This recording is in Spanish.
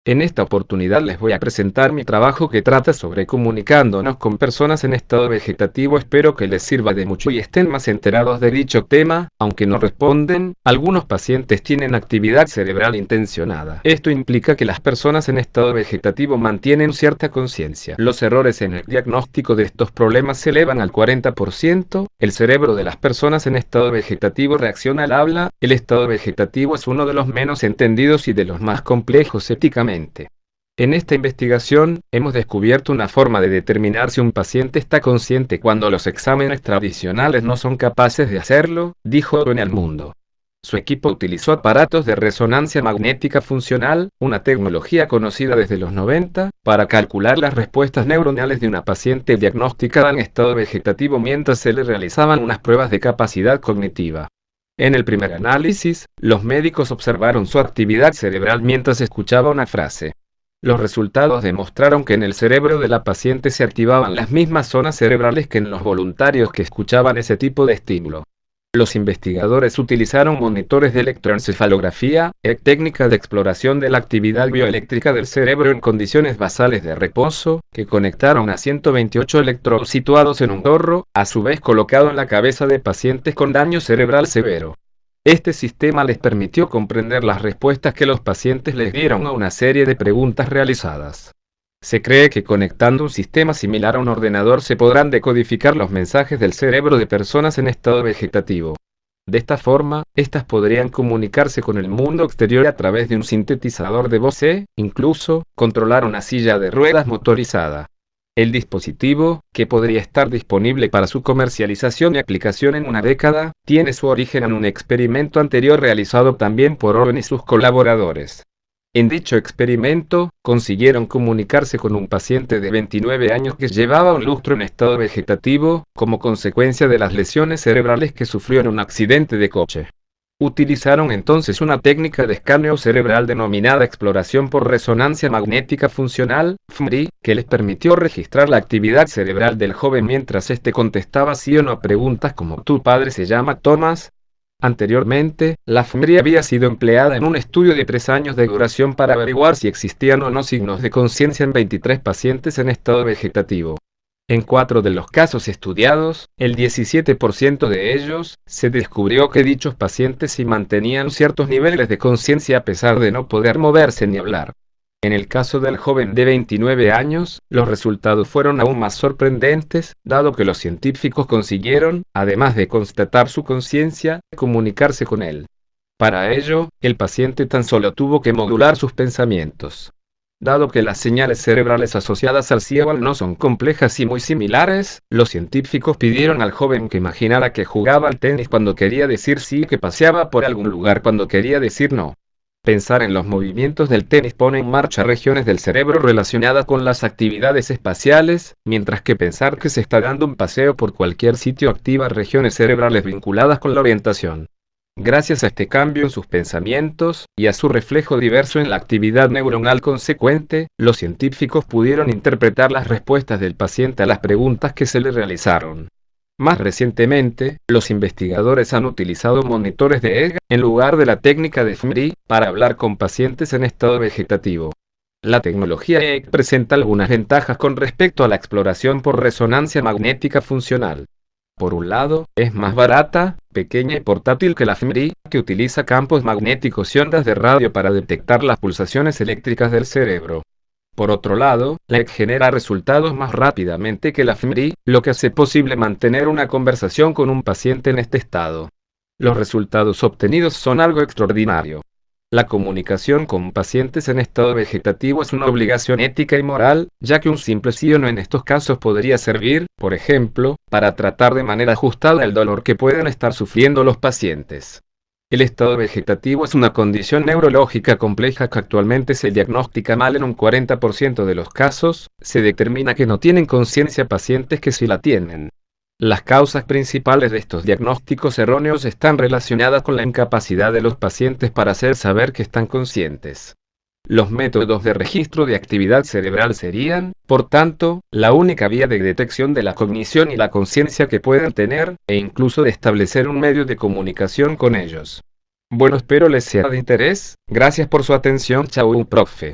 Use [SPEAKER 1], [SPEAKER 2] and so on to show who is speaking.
[SPEAKER 1] En esta oportunidad les voy a presentar mi trabajo que trata sobre comunicándonos con personas en estado vegetativo. Espero que les sirva de mucho y estén más enterados de dicho tema. Aunque no responden, algunos pacientes tienen actividad cerebral intencionada. Esto implica que las personas en estado vegetativo mantienen cierta conciencia. Los errores en el diagnóstico de estos problemas se elevan al 40%. El cerebro de las personas en estado vegetativo reacciona al habla. El estado vegetativo es uno de los menos entendidos y de los más complejos éticamente. En esta investigación, hemos descubierto una forma de determinar si un paciente está consciente cuando los exámenes tradicionales no son capaces de hacerlo, dijo en El Mundo. Su equipo utilizó aparatos de resonancia magnética funcional, una tecnología conocida desde los 90, para calcular las respuestas neuronales de una paciente diagnosticada en estado vegetativo mientras se le realizaban unas pruebas de capacidad cognitiva. En el primer análisis, los médicos observaron su actividad cerebral mientras escuchaba una frase. Los resultados demostraron que en el cerebro de la paciente se activaban las mismas zonas cerebrales que en los voluntarios que escuchaban ese tipo de estímulo. Los investigadores utilizaron monitores de electroencefalografía, técnica de exploración de la actividad bioeléctrica del cerebro en condiciones basales de reposo, que conectaron a 128 electrodos situados en un gorro, a su vez colocado en la cabeza de pacientes con daño cerebral severo. Este sistema les permitió comprender las respuestas que los pacientes les dieron a una serie de preguntas realizadas. Se cree que conectando un sistema similar a un ordenador se podrán decodificar los mensajes del cerebro de personas en estado vegetativo. De esta forma, estas podrían comunicarse con el mundo exterior a través de un sintetizador de voz e, incluso, controlar una silla de ruedas motorizada. El dispositivo, que podría estar disponible para su comercialización y aplicación en una década, tiene su origen en un experimento anterior realizado también por Owen y sus colaboradores. En dicho experimento, consiguieron comunicarse con un paciente de 29 años que llevaba un lustro en estado vegetativo, como consecuencia de las lesiones cerebrales que sufrió en un accidente de coche. Utilizaron entonces una técnica de escaneo cerebral denominada exploración por resonancia magnética funcional, fMRI, que les permitió registrar la actividad cerebral del joven mientras éste contestaba sí o no a preguntas como ¿tu padre se llama Thomas? Anteriormente, la fMRI había sido empleada en un estudio de 3 años de duración para averiguar si existían o no signos de conciencia en 23 pacientes en estado vegetativo. En 4 de los casos estudiados, el 17% de ellos, se descubrió que dichos pacientes sí mantenían ciertos niveles de conciencia a pesar de no poder moverse ni hablar. En el caso del joven de 29 años, los resultados fueron aún más sorprendentes, dado que los científicos consiguieron, además de constatar su conciencia, comunicarse con él. Para ello, el paciente tan solo tuvo que modular sus pensamientos. Dado que las señales cerebrales asociadas al sí o al no son complejas y muy similares, los científicos pidieron al joven que imaginara que jugaba al tenis cuando quería decir sí y que paseaba por algún lugar cuando quería decir no. Pensar en los movimientos del tenis pone en marcha regiones del cerebro relacionadas con las actividades espaciales, mientras que pensar que se está dando un paseo por cualquier sitio activa regiones cerebrales vinculadas con la orientación. Gracias a este cambio en sus pensamientos, y a su reflejo diverso en la actividad neuronal consecuente, los científicos pudieron interpretar las respuestas del paciente a las preguntas que se le realizaron. Más recientemente, los investigadores han utilizado monitores de EEG, en lugar de la técnica de fMRI, para hablar con pacientes en estado vegetativo. La tecnología EEG presenta algunas ventajas con respecto a la exploración por resonancia magnética funcional. Por un lado, es más barata, pequeña y portátil que la fMRI, que utiliza campos magnéticos y ondas de radio para detectar las pulsaciones eléctricas del cerebro. Por otro lado, la EEG genera resultados más rápidamente que la fMRI, lo que hace posible mantener una conversación con un paciente en este estado. Los resultados obtenidos son algo extraordinario. La comunicación con pacientes en estado vegetativo es una obligación ética y moral, ya que un simple sí o no en estos casos podría servir, por ejemplo, para tratar de manera ajustada el dolor que puedan estar sufriendo los pacientes. El estado vegetativo es una condición neurológica compleja que actualmente se diagnostica mal en un 40% de los casos. Se determina que no tienen conciencia pacientes que sí la tienen. Las causas principales de estos diagnósticos erróneos están relacionadas con la incapacidad de los pacientes para hacer saber que están conscientes. Los métodos de registro de actividad cerebral serían, por tanto, la única vía de detección de la cognición y la conciencia que puedan tener, e incluso de establecer un medio de comunicación con ellos. Bueno, espero les sea de interés. Gracias por su atención. Chau, profe.